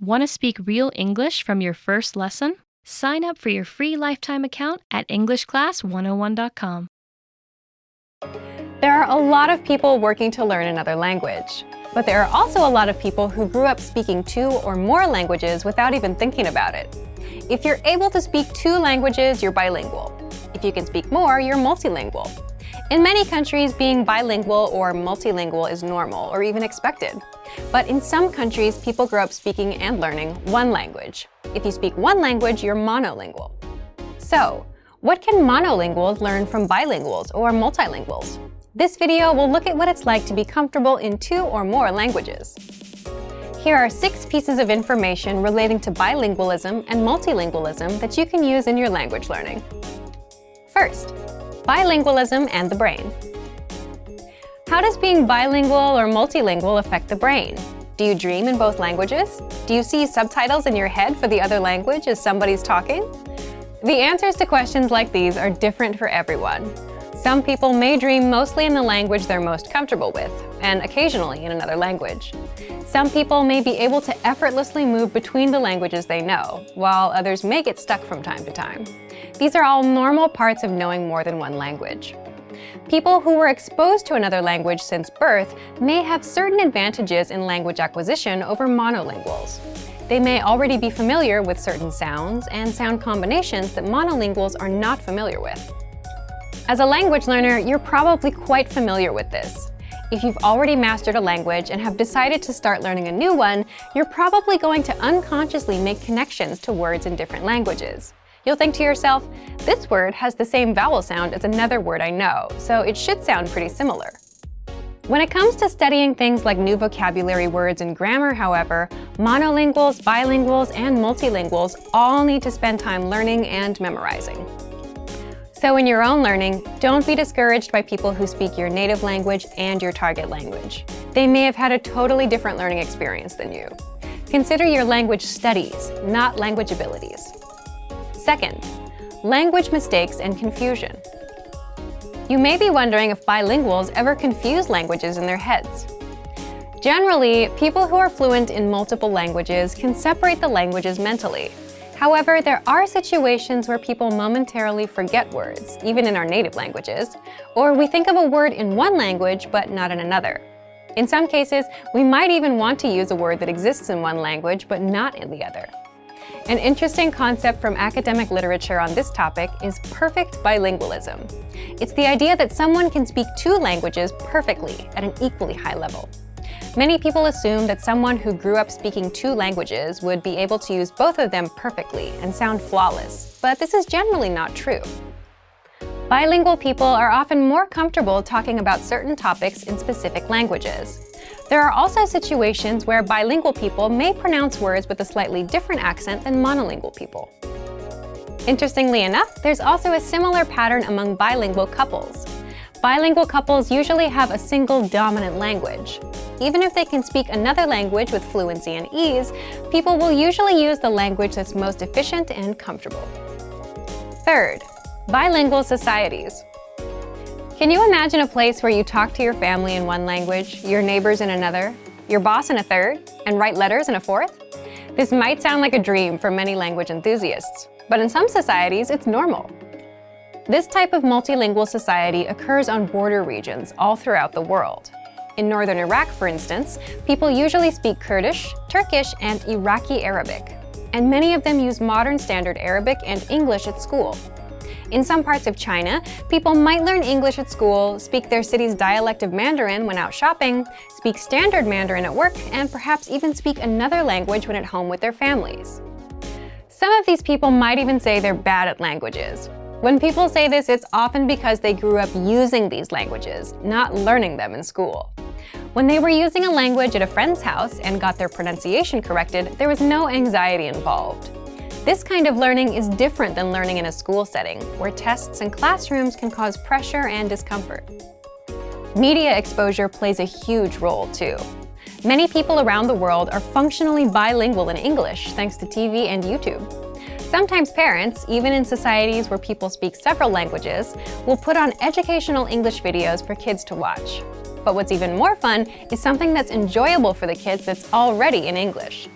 Want to speak real English from your first lesson? Sign up for your free lifetime account at EnglishClass101.com. There are a lot of people working to learn another language, but there are also a lot of people who grew up speaking 2 or more languages without even thinking about it. If you're able to speak 2 languages, you're bilingual. If you can speak more, you're multilingual. In many countries, being bilingual or multilingual is normal or even expected. But in some countries, people grow up speaking and learning 1 language. If you speak 1 language, you're monolingual. So, what can monolinguals learn from bilinguals or multilinguals? This video will look at what it's like to be comfortable in 2 or more languages. Here are 6 pieces of information relating to bilingualism and multilingualism that you can use in your language learning. First, bilingualism and the brain. How does being bilingual or multilingual affect the brain? Do you dream in both languages? Do you see subtitles in your head for the other language as somebody's talking? The answers to questions like these are different for everyone. Some people may dream mostly in the language they're most comfortable with, and occasionally in another language. Some people may be able to effortlessly move between the languages they know, while others may get stuck from time to time. These are all normal parts of knowing more than 1 language. People who were exposed to another language since birth may have certain advantages in language acquisition over monolinguals. They may already be familiar with certain sounds and sound combinations that monolinguals are not familiar with. As a language learner, you're probably quite familiar with this. If you've already mastered a language and have decided to start learning a new one, you're probably going to unconsciously make connections to words in different languages. You'll think to yourself, this word has the same vowel sound as another word I know, so it should sound pretty similar. When it comes to studying things like new vocabulary words and grammar, however, monolinguals, bilinguals, and multilinguals all need to spend time learning and memorizing. So in your own learning, don't be discouraged by people who speak your native language and your target language. They may have had a totally different learning experience than you. Consider your language studies, not language abilities. Second, language mistakes and confusion. You may be wondering if bilinguals ever confuse languages in their heads. Generally, people who are fluent in multiple languages can separate the languages mentally. However, there are situations where people momentarily forget words, even in our native languages, or we think of a word in one language but not in another. In some cases, we might even want to use a word that exists in one language but not in the other. An interesting concept from academic literature on this topic is perfect bilingualism. It's the idea that someone can speak 2 languages perfectly at an equally high level. Many people assume that someone who grew up speaking 2 languages would be able to use both of them perfectly and sound flawless, but this is generally not true. Bilingual people are often more comfortable talking about certain topics in specific languages. There are also situations where bilingual people may pronounce words with a slightly different accent than monolingual people. Interestingly enough, there's also a similar pattern among bilingual couples. Bilingual couples usually have a single dominant language. Even if they can speak another language with fluency and ease, people will usually use the language that's most efficient and comfortable. Third, bilingual societies. Can you imagine a place where you talk to your family in one language, your neighbors in another, your boss in a third, and write letters in a fourth? This might sound like a dream for many language enthusiasts, but in some societies, it's normal. This type of multilingual society occurs on border regions all throughout the world. In northern Iraq, for instance, people usually speak Kurdish, Turkish, and Iraqi Arabic, and many of them use modern standard Arabic and English at school. In some parts of China, people might learn English at school, speak their city's dialect of Mandarin when out shopping, speak standard Mandarin at work, and perhaps even speak another language when at home with their families. Some of these people might even say they're bad at languages. When people say this, it's often because they grew up using these languages, not learning them in school. When they were using a language at a friend's house and got their pronunciation corrected, there was no anxiety involved. This kind of learning is different than learning in a school setting, where tests and classrooms can cause pressure and discomfort. Media exposure plays a huge role too. Many people around the world are functionally bilingual in English thanks to TV and YouTube. Sometimes parents, even in societies where people speak several languages, will put on educational English videos for kids to watch. But what's even more fun is something that's enjoyable for the kids that's already in English.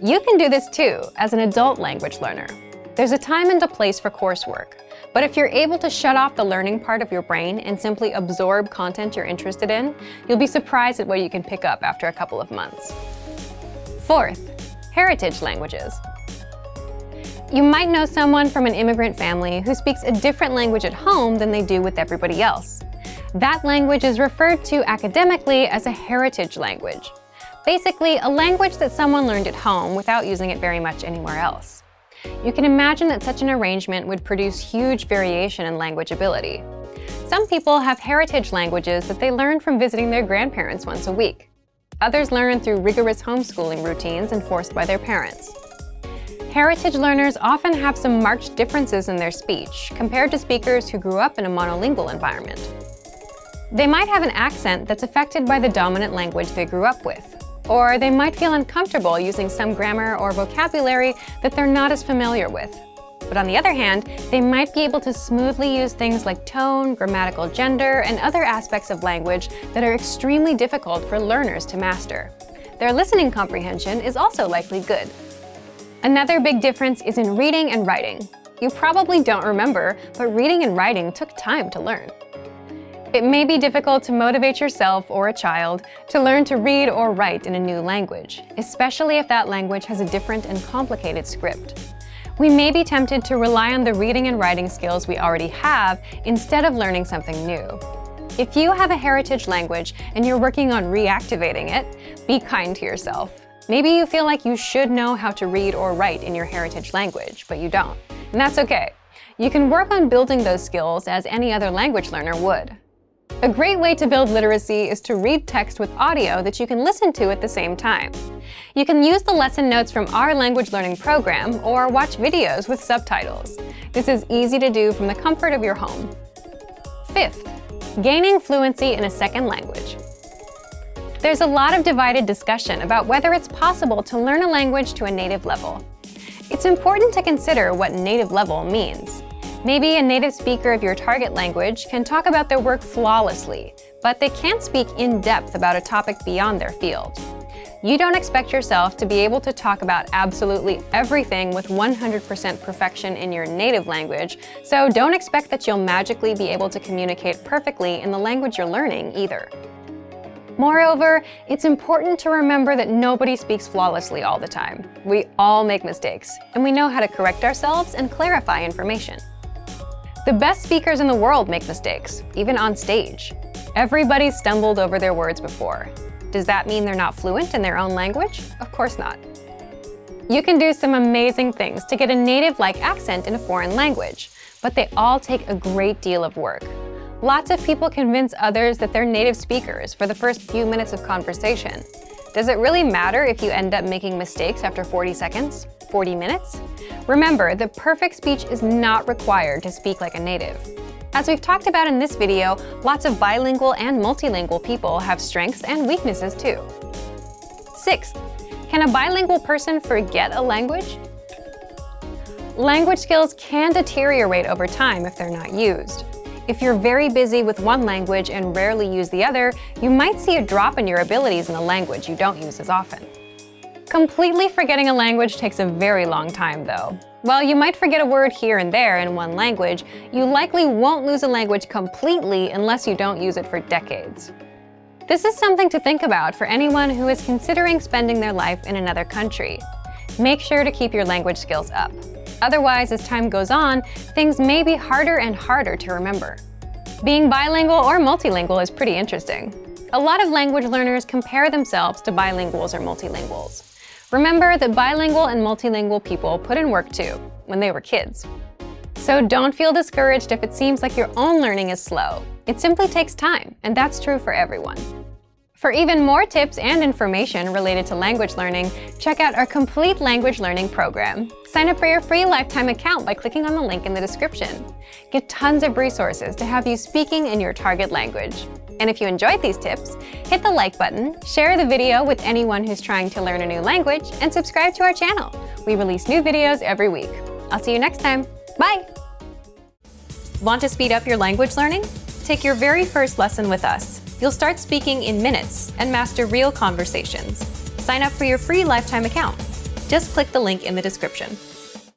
You can do this too as an adult language learner. There's a time and a place for coursework, but if you're able to shut off the learning part of your brain and simply absorb content you're interested in, you'll be surprised at what you can pick up after a couple of months. Fourth, heritage languages. You might know someone from an immigrant family who speaks a different language at home than they do with everybody else. That language is referred to academically as a heritage language. Basically, a language that someone learned at home without using it very much anywhere else. You can imagine that such an arrangement would produce huge variation in language ability. Some people have heritage languages that they learn from visiting their grandparents once a week. Others learn through rigorous homeschooling routines enforced by their parents. Heritage learners often have some marked differences in their speech compared to speakers who grew up in a monolingual environment. They might have an accent that's affected by the dominant language they grew up with. Or they might feel uncomfortable using some grammar or vocabulary that they're not as familiar with. But on the other hand, they might be able to smoothly use things like tone, grammatical gender, and other aspects of language that are extremely difficult for learners to master. Their listening comprehension is also likely good. Another big difference is in reading and writing. You probably don't remember, but reading and writing took time to learn. It may be difficult to motivate yourself or a child to learn to read or write in a new language, especially if that language has a different and complicated script. We may be tempted to rely on the reading and writing skills we already have instead of learning something new. If you have a heritage language and you're working on reactivating it, be kind to yourself. Maybe you feel like you should know how to read or write in your heritage language, but you don't. And that's okay. You can work on building those skills as any other language learner would. A great way to build literacy is to read text with audio that you can listen to at the same time. You can use the lesson notes from our language learning program or watch videos with subtitles. This is easy to do from the comfort of your home. Fifth, gaining fluency in a second language. There's a lot of divided discussion about whether it's possible to learn a language to a native level. It's important to consider what native level means. Maybe a native speaker of your target language can talk about their work flawlessly, but they can't speak in depth about a topic beyond their field. You don't expect yourself to be able to talk about absolutely everything with 100% perfection in your native language, so don't expect that you'll magically be able to communicate perfectly in the language you're learning either. Moreover, it's important to remember that nobody speaks flawlessly all the time. We all make mistakes, and we know how to correct ourselves and clarify information. The best speakers in the world make mistakes, even on stage. Everybody's stumbled over their words before. Does that mean they're not fluent in their own language? Of course not. You can do some amazing things to get a native-like accent in a foreign language, but they all take a great deal of work. Lots of people convince others that they're native speakers for the first few minutes of conversation. Does it really matter if you end up making mistakes after 40 seconds? 40 minutes? Remember, the perfect speech is not required to speak like a native. As we've talked about in this video, lots of bilingual and multilingual people have strengths and weaknesses too. Sixth, can a bilingual person forget a language? Language skills can deteriorate over time if they're not used. If you're very busy with one language and rarely use the other, you might see a drop in your abilities in the language you don't use as often. Completely forgetting a language takes a very long time though. While you might forget a word here and there in one language, you likely won't lose a language completely unless you don't use it for decades. This is something to think about for anyone who is considering spending their life in another country. Make sure to keep your language skills up. Otherwise, as time goes on, things may be harder and harder to remember. Being bilingual or multilingual is pretty interesting. A lot of language learners compare themselves to bilinguals or multilinguals. Remember that bilingual and multilingual people put in work too, when they were kids. So don't feel discouraged if it seems like your own learning is slow. It simply takes time, and that's true for everyone. For even more tips and information related to language learning, check out our complete language learning program. Sign up for your free lifetime account by clicking on the link in the description. Get tons of resources to have you speaking in your target language. And if you enjoyed these tips, hit the like button, share the video with anyone who's trying to learn a new language, and subscribe to our channel. We release new videos every week. I'll see you next time. Bye! Want to speed up your language learning? Take your very first lesson with us. You'll start speaking in minutes and master real conversations. Sign up for your free lifetime account. Just click the link in the description.